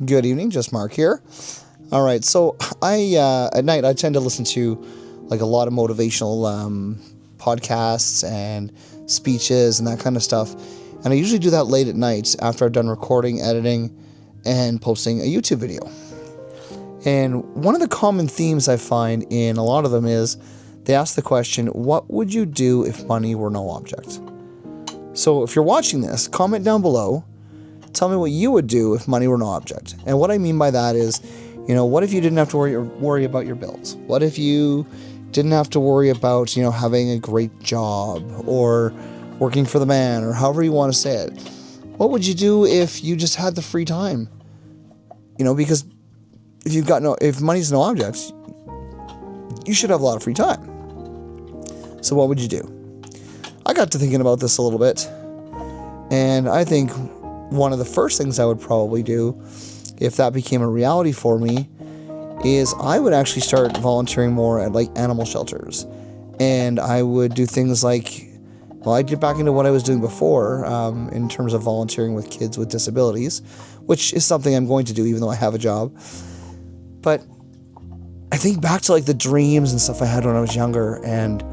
Good evening, just Mark here. All right, so at night I tend to listen to like a lot of motivational podcasts and speeches and that kind of stuff, and I usually do that late at night after I've done recording, editing, and posting a YouTube video. And one of the common themes I find in a lot of them is they ask the question, "What would you do if money were no object?" So if you're watching this, comment down below. Tell me what you would do if money were no object. And what I mean by that is, what if you didn't have to worry about your bills? What if you didn't have to worry about, having a great job or working for the man or however you want to say it? What would you do if you just had the free time? Because if money's no object, you should have a lot of free time. So what would you do? I got to thinking about this a little bit, and I think one of the first things I would probably do if that became a reality for me is I would actually start volunteering more at like animal shelters. And I would do things like, I'd get back into what I was doing before in terms of volunteering with kids with disabilities, which is something I'm going to do even though I have a job. But I think back to like the dreams and stuff I had when I was younger, and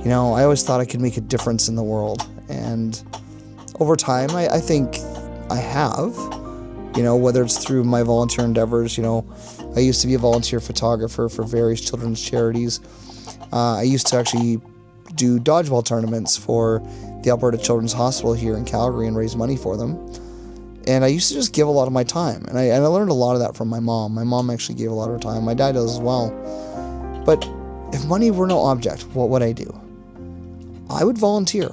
I always thought I could make a difference in the world. And over time, I think I have, whether it's through my volunteer endeavors. I used to be a volunteer photographer for various children's charities. I used to actually do dodgeball tournaments for the Alberta Children's Hospital here in Calgary and raise money for them. And I used to just give a lot of my time. And I learned a lot of that from my mom. My mom actually gave a lot of her time. My dad does as well. But if money were no object, what would I do? I would volunteer.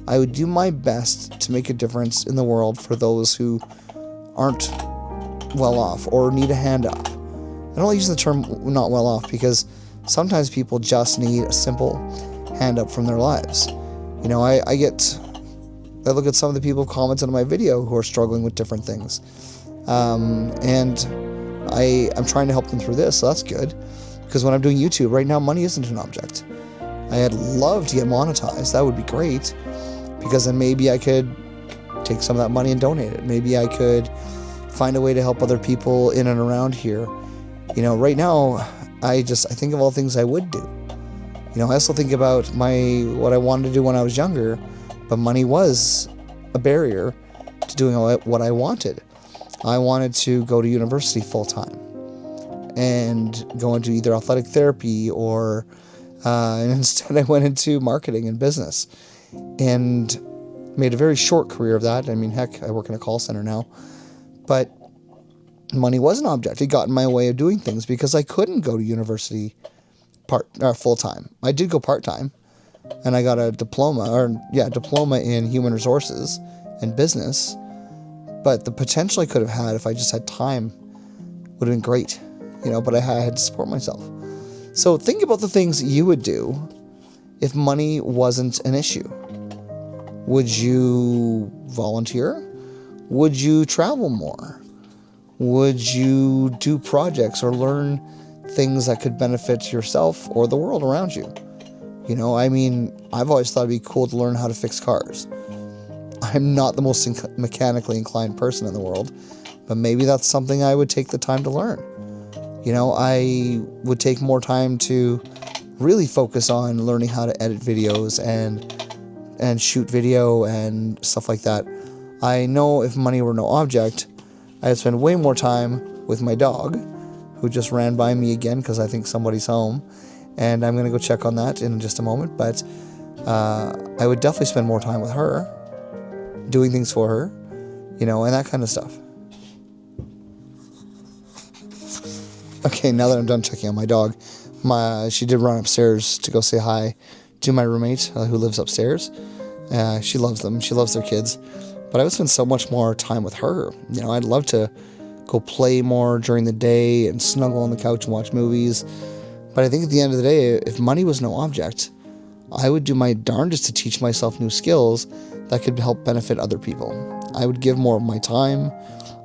I would do my best to make a difference in the world for those who aren't well off or need a hand up. I don't like using the term not well off because sometimes people just need a simple hand up from their lives. I look at some of the people who commented on my video who are struggling with different things. And I'm trying to help them through this, so that's good. Because when I'm doing YouTube, right now, money isn't an object. I'd love to get monetized. That would be great. Because then maybe I could take some of that money and donate it. Maybe I could find a way to help other people in and around here. Right now, I think of all things I would do. I also think about what I wanted to do when I was younger, but money was a barrier to doing what I wanted. I wanted to go to university full time and go into either athletic therapy and instead I went into marketing and business. And made a very short career of that. I mean, heck, I work in a call center now. But money was an object. It got in my way of doing things because I couldn't go to university full-time. I did go part-time, and I got a diploma in human resources and business. But the potential I could have had if I just had time would have been great, but I had to support myself. So think about the things you would do if money wasn't an issue. Would you volunteer? Would you travel more? Would you do projects or learn things that could benefit yourself or the world around you? I've always thought it'd be cool to learn how to fix cars. I'm not the most mechanically inclined person in the world, but maybe that's something I would take the time to learn. I would take more time to really focus on learning how to edit videos and shoot video and stuff like that. I know if money were no object, I'd spend way more time with my dog, who just ran by me again because I think somebody's home, and I'm going to go check on that in just a moment. But I would definitely spend more time with her, doing things for her, and that kind of stuff. Okay, now that I'm done checking on my dog, she did run upstairs to go say hi to my roommate who lives upstairs. She loves them. She loves their kids. But I would spend so much more time with her. I'd love to go play more during the day and snuggle on the couch and watch movies. But I think at the end of the day, if money was no object, I would do my darndest to teach myself new skills that could help benefit other people. I would give more of my time.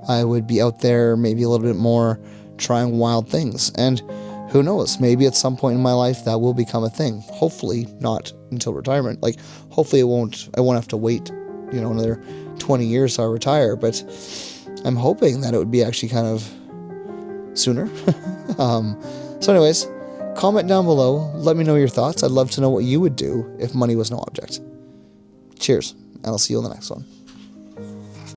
I would be out there maybe a little bit more trying wild things. And who knows, maybe at some point in my life that will become a thing. Hopefully not until retirement. Hopefully I won't have to wait, another 20 years till I retire. But I'm hoping that it would be actually kind of sooner. So anyways, comment down below. Let me know your thoughts. I'd love to know what you would do if money was no object. Cheers, and I'll see you on the next one.